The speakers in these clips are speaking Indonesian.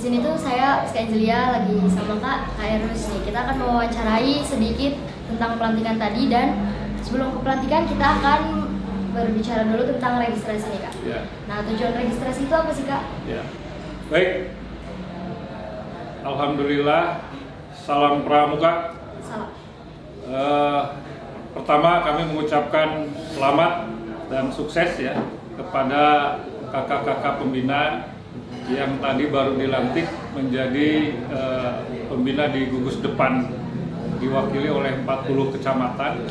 sini tuh saya Rizky Angelia lagi sama Kak Erus nih. Kita akan mewawancarai sedikit tentang pelantikan tadi, dan sebelum ke pelantikan kita akan berbicara dulu tentang registrasi nih Kak. Ya. Nah, tujuan registrasi itu apa sih Kak? Ya. Baik. Alhamdulillah, salam pramuka. Salam. Pertama kami mengucapkan selamat dan sukses ya kepada kakak-kakak pembina yang tadi baru dilantik menjadi pembina di gugus depan, diwakili oleh 40 kecamatan.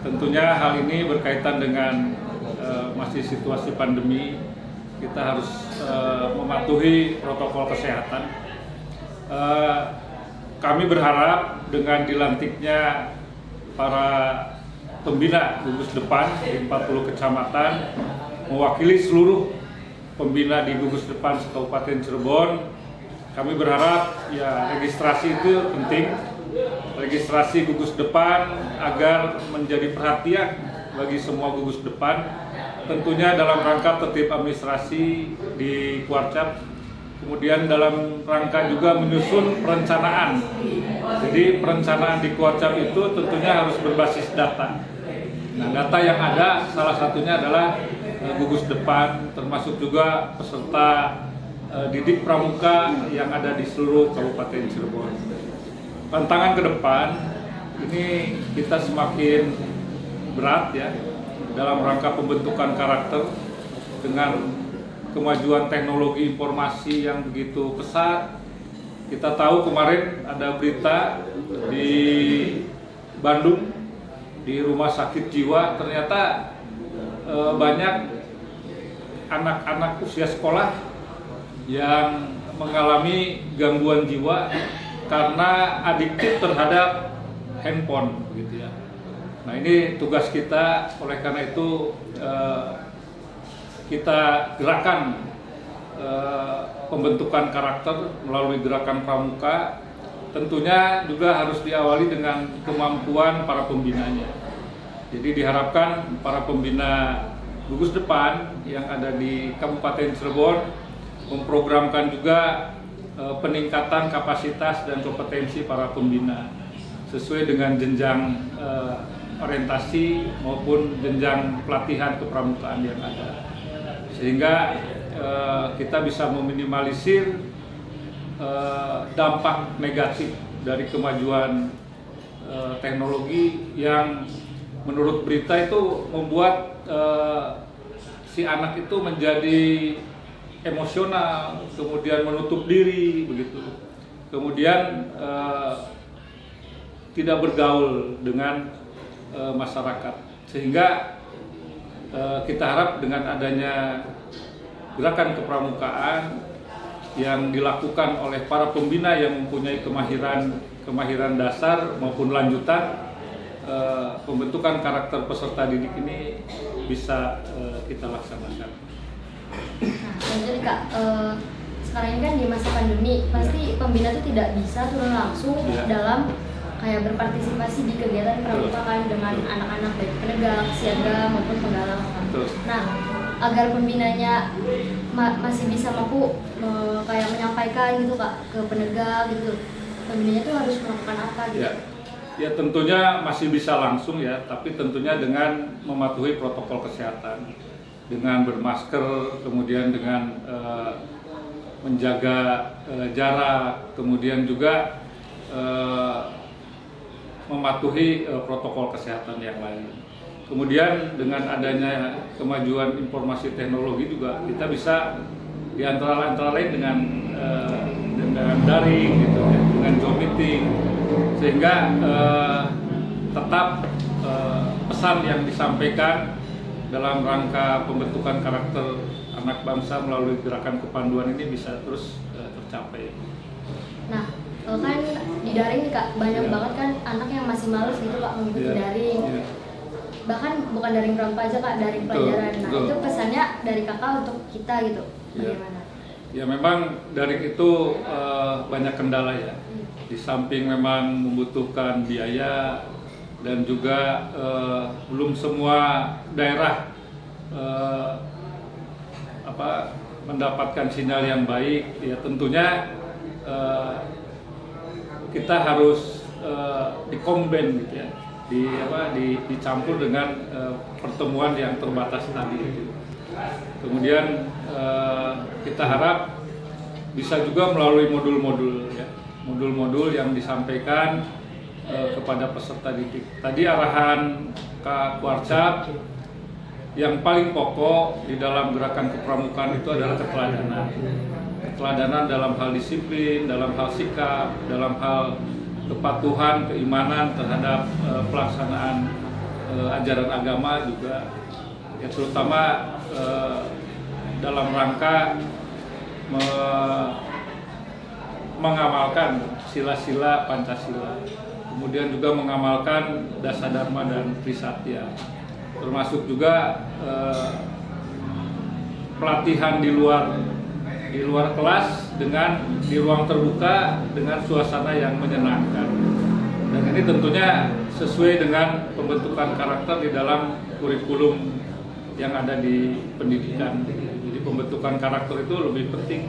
Tentunya hal ini berkaitan dengan masih situasi pandemi, kita harus mematuhi protokol kesehatan. Kami berharap dengan dilantiknya para pembina gugus depan di 40 kecamatan mewakili seluruh pembina di gugus depan Kabupaten Cirebon, kami berharap ya registrasi itu penting, registrasi gugus depan agar menjadi perhatian bagi semua gugus depan, tentunya dalam rangka tertib administrasi di Kuarcap, kemudian dalam rangka juga menyusun perencanaan. Jadi perencanaan di Kuarcap itu tentunya harus berbasis data. Nah, data yang ada salah satunya adalah gugus depan, termasuk juga peserta didik pramuka yang ada di seluruh Kabupaten Cirebon. Tantangan ke depan ini kita semakin berat ya dalam rangka pembentukan karakter dengan kemajuan teknologi informasi yang begitu pesat. Kita tahu kemarin ada berita di Bandung di rumah sakit jiwa, ternyata banyak anak-anak usia sekolah yang mengalami gangguan jiwa karena adiktif terhadap handphone, gitu ya. Nah, ini tugas kita, oleh karena itu kita gerakan pembentukan karakter melalui gerakan pramuka, tentunya juga harus diawali dengan kemampuan para pembinanya. Jadi diharapkan para pembina gugus depan yang ada di Kabupaten Cirebon memprogramkan juga peningkatan kapasitas dan kompetensi para pembina sesuai dengan jenjang orientasi maupun jenjang pelatihan kepramukaan yang ada, sehingga kita bisa meminimalisir dampak negatif dari kemajuan teknologi yang menurut berita itu membuat si anak itu menjadi emosional, kemudian menutup diri begitu, kemudian tidak bergaul dengan masyarakat, sehingga kita harap dengan adanya gerakan kepramukaan yang dilakukan oleh para pembina yang mempunyai kemahiran dasar maupun lanjutan, pembentukan karakter peserta didik ini bisa kita laksanakan. Nah, jadi Kak, sekarang ini kan di masa pandemi, pasti pembina itu tidak bisa turun langsung dalam kayak berpartisipasi di kegiatan pramukaan dengan anak-anak baik penegak, siaga maupun penggalang. Nah, agar pembinanya masih bisa mampu kayak menyampaikan gitu Kak ke penegak gitu, pembinanya tuh harus melakukan apa gitu? Ya tentunya masih bisa langsung ya, tapi tentunya dengan mematuhi protokol kesehatan, dengan bermasker, kemudian dengan menjaga jarak, kemudian juga mematuhi protokol kesehatan yang lain. Kemudian dengan adanya kemajuan informasi teknologi juga kita bisa di antara lain dengan daring gitu ya, dengan Zoom meeting, sehingga tetap pesan yang disampaikan dalam rangka pembentukan karakter anak bangsa melalui gerakan kepanduan ini bisa terus tercapai. Nah, kan di daring nih Kak, banyak banget kan anak yang masih males gitu Kak mengikuti daring. Bahkan bukan daring pramuka aja Kak, daring pelajaran. Nah, itu pesannya dari Kakak untuk kita gitu, bagaimana? Ya memang daring itu banyak kendala ya. Di samping memang membutuhkan biaya dan juga belum semua daerah mendapatkan sinyal yang baik. Ya tentunya kita harus dikombin gitu ya, dicampur dengan pertemuan yang terbatas tadi gitu. Kemudian kita harap bisa juga melalui modul-modul ya, modul-modul yang disampaikan kepada peserta didik. Tadi arahan Kak Kuarcap, yang paling pokok di dalam gerakan kepramukaan itu adalah keteladanan. Keteladanan dalam hal disiplin, dalam hal sikap, dalam hal kepatuhan, keimanan terhadap pelaksanaan ajaran agama juga, ya, terutama dalam rangka mengamalkan sila-sila Pancasila, kemudian juga mengamalkan Dasa Dharma dan Trisatya, termasuk juga pelatihan di luar kelas dengan di ruang terbuka dengan suasana yang menyenangkan. Dan ini tentunya sesuai dengan pembentukan karakter di dalam kurikulum yang ada di pendidikan. Jadi pembentukan karakter itu lebih penting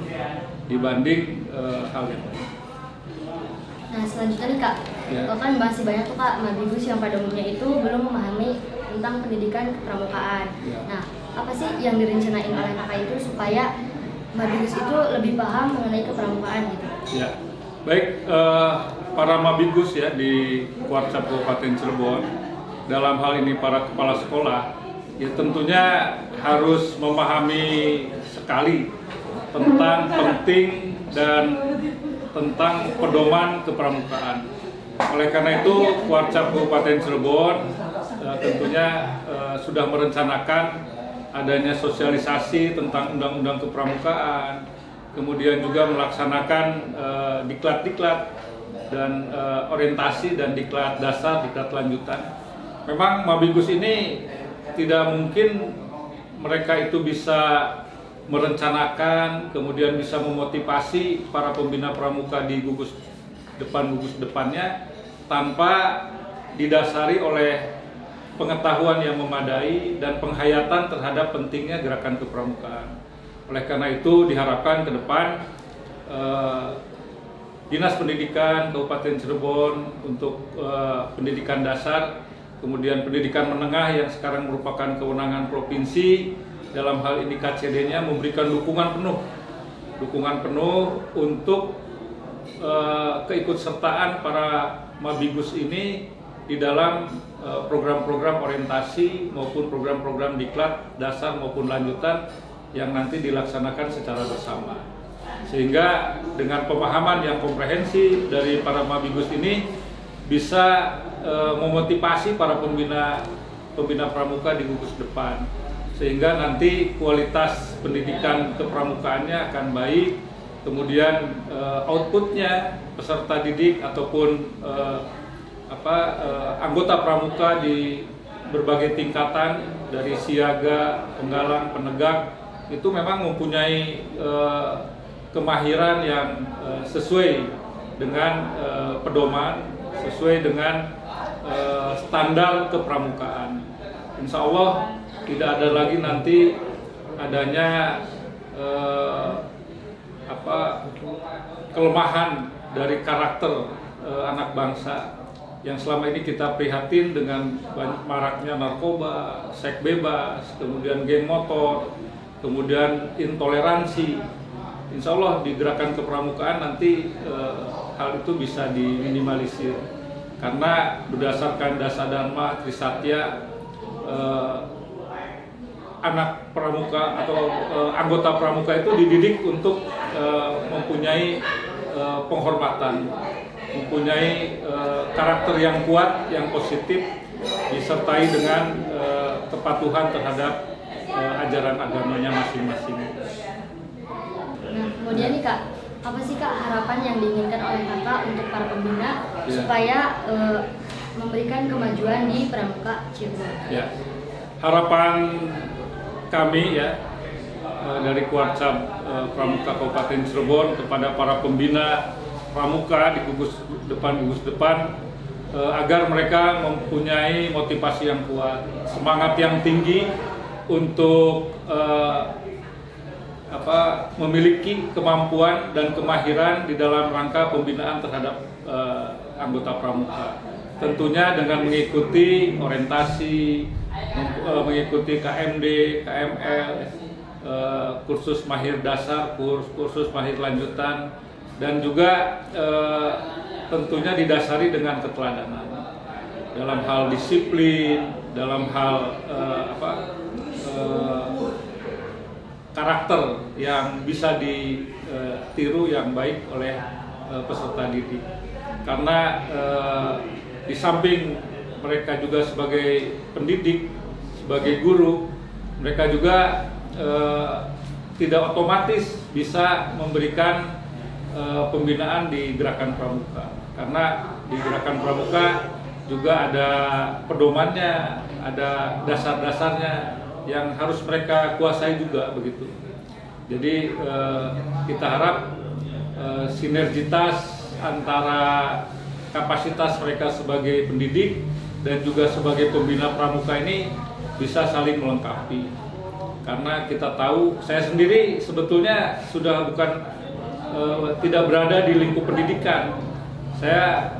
dibanding hal yang lain. Nah, selanjutnya nih Kak, Ya. kan masih banyak tuh Kak Mabibus yang pada umumnya itu belum memahami tentang pendidikan kepramukaan. Ya. Nah, apa sih yang direncanain oleh Kakak itu supaya Mabibus itu lebih paham mengenai kepramukaan gitu? Ya, baik, para Mabibus ya di Kuarcap Kabupaten Cirebon, dalam hal ini para kepala sekolah, ya tentunya harus memahami sekali tentang penting dan tentang pedoman kepramukaan. Oleh karena itu, Kuarcap Kabupaten Cirebon tentunya sudah merencanakan adanya sosialisasi tentang undang-undang kepramukaan, kemudian juga melaksanakan diklat-diklat dan orientasi dan diklat dasar, diklat lanjutan. Memang Mabibus ini tidak mungkin mereka itu bisa merencanakan, kemudian bisa memotivasi para pembina pramuka di gugus depannya tanpa didasari oleh pengetahuan yang memadai dan penghayatan terhadap pentingnya gerakan kepramukaan. Oleh karena itu diharapkan ke depan Dinas Pendidikan Kabupaten Cirebon untuk pendidikan dasar, kemudian pendidikan menengah yang sekarang merupakan kewenangan provinsi, dalam hal ini KCD-nya memberikan dukungan penuh untuk keikutsertaan para Mabibus ini di dalam program-program orientasi maupun program-program diklat dasar maupun lanjutan yang nanti dilaksanakan secara bersama. Sehingga dengan pemahaman yang komprehensif dari para Mabibus ini bisa memotivasi para pembina pramuka di gugus depan, sehingga nanti kualitas pendidikan kepramukaannya akan baik, kemudian outputnya peserta didik ataupun anggota pramuka di berbagai tingkatan dari siaga, penggalang, penegak itu memang mempunyai kemahiran yang sesuai dengan pedoman, sesuai dengan standar kepramukaan. Insya Allah tidak ada lagi nanti adanya kelemahan dari karakter anak bangsa yang selama ini kita prihatin dengan maraknya narkoba, seks bebas, kemudian geng motor, kemudian intoleransi. Insya Allah di gerakan kepramukaan nanti hal itu bisa diminimalisir, karena berdasarkan Dasa Dharma Trisatya, anak pramuka atau anggota pramuka itu dididik untuk mempunyai penghormatan, mempunyai karakter yang kuat, yang positif, disertai dengan kepatuhan terhadap ajaran agamanya masing-masing. Nah, kemudian nih Kak, apa sih Kak harapan yang diinginkan oleh Kakak untuk para pembina supaya memberikan kemajuan di pramuka Cirebon? Ya, harapan kami ya dari Kuarcap Pramuka Kabupaten Cirebon kepada para pembina pramuka di gugus depan agar mereka mempunyai motivasi yang kuat, semangat yang tinggi untuk memiliki kemampuan dan kemahiran di dalam rangka pembinaan terhadap anggota pramuka. Tentunya dengan mengikuti orientasi, mengikuti KMD, KML, kursus mahir dasar, kursus mahir lanjutan, dan juga tentunya didasari dengan keteladanan dalam hal disiplin, dalam hal karakter yang bisa ditiru yang baik oleh peserta didik. Karena di samping mereka juga sebagai pendidik, sebagai guru, mereka juga tidak otomatis bisa memberikan pembinaan di gerakan pramuka. Karena di gerakan pramuka juga ada pedomannya, ada dasar-dasarnya yang harus mereka kuasai juga begitu. Jadi kita harap sinergitas antara kapasitas mereka sebagai pendidik dan juga sebagai pembina pramuka ini bisa saling melengkapi. Karena kita tahu, saya sendiri sebetulnya sudah tidak berada di lingkup pendidikan. Saya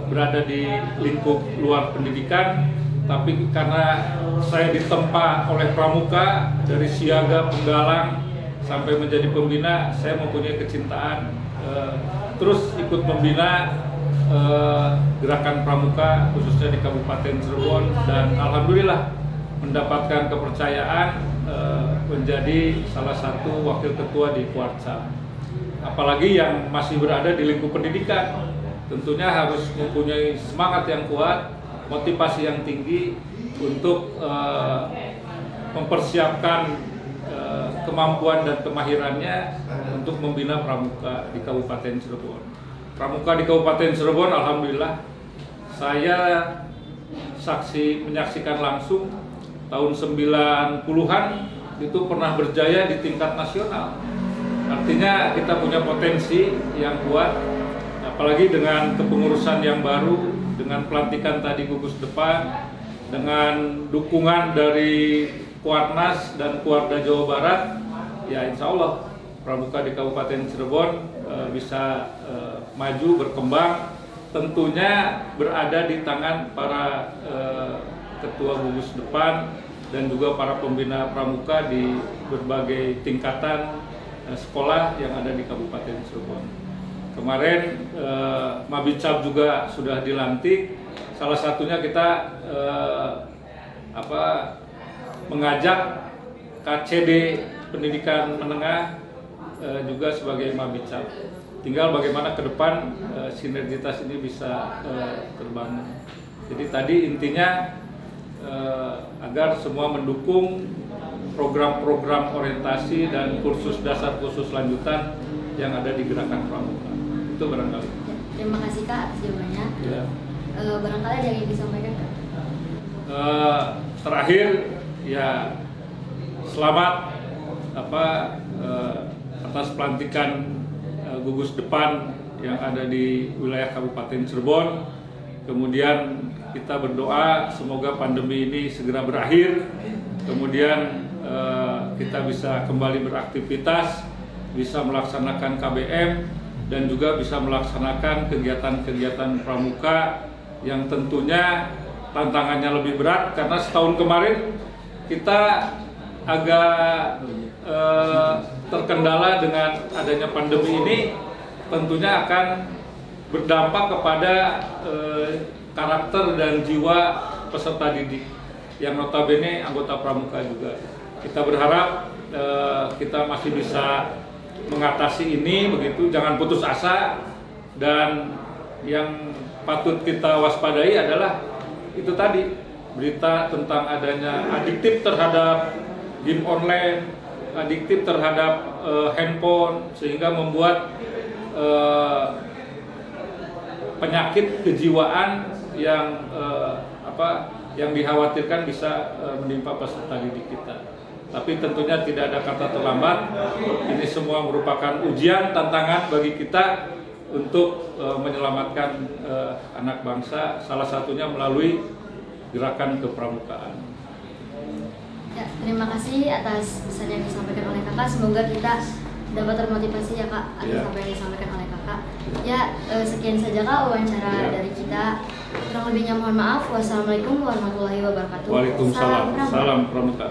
berada di lingkup luar pendidikan, tapi karena saya ditempa oleh pramuka dari siaga, penggalang sampai menjadi pembina, saya mempunyai kecintaan terus ikut membina gerakan pramuka khususnya di Kabupaten Cirebon, dan alhamdulillah mendapatkan kepercayaan menjadi salah satu wakil ketua di Kuarca. Apalagi yang masih berada di lingkup pendidikan, tentunya harus mempunyai semangat yang kuat, motivasi yang tinggi untuk mempersiapkan kemampuan dan kemahirannya untuk membina pramuka di Kabupaten Cirebon. Pramuka di Kabupaten Cirebon, alhamdulillah saya menyaksikan langsung tahun 90-an itu pernah berjaya di tingkat nasional. Artinya kita punya potensi yang kuat, apalagi dengan kepengurusan yang baru, dengan pelantikan tadi gugus depan, dengan dukungan dari Kuarnas dan Kuarda Jawa Barat, ya insya Allah pramuka di Kabupaten Cirebon bisa maju, berkembang, tentunya berada di tangan para ketua gugus depan dan juga para pembina pramuka di berbagai tingkatan sekolah yang ada di Kabupaten Cirebon. Kemarin Mabicab juga sudah dilantik. Salah satunya kita mengajak KCD Pendidikan Menengah juga sebagai Mabicab. Tinggal bagaimana ke depan sinergitas ini bisa terbangun. Jadi tadi intinya agar semua mendukung program-program orientasi dan kursus dasar, kursus lanjutan yang ada di gerakan pramuka. Itu barangkali. Terima kasih Kak atas jawabannya. Ya. Barangkali ada yang disampaikan Kak? Terakhir ya selamat atas pelantikan gugus depan yang ada di wilayah Kabupaten Cirebon. Kemudian kita berdoa semoga pandemi ini segera berakhir. Kemudian kita bisa kembali beraktivitas, bisa melaksanakan KBM, dan juga bisa melaksanakan kegiatan-kegiatan pramuka yang tentunya tantangannya lebih berat karena setahun kemarin kita agak terkendala dengan adanya pandemi ini, tentunya akan berdampak kepada karakter dan jiwa peserta didik yang notabene anggota pramuka juga. Kita berharap kita masih bisa mengatasi ini begitu, jangan putus asa, dan yang patut kita waspadai adalah itu tadi berita tentang adanya adiktif terhadap game online, adiktif terhadap handphone, sehingga membuat penyakit kejiwaan yang yang dikhawatirkan bisa menimpa peserta didik kita. Tapi tentunya tidak ada kata terlambat. Ini semua merupakan ujian, tantangan bagi kita untuk menyelamatkan anak bangsa, salah satunya melalui gerakan kepramukaan. Ya. Terima kasih atas pesan yang disampaikan oleh kakak. Semoga kita dapat termotivasi ya kak atas apa yang disampaikan oleh kakak. Ya sekian saja kak wawancara dari kita. Kurang lebihnya mohon maaf. Wassalamualaikum warahmatullahi wabarakatuh. Waalaikumsalam. Salam pramuka.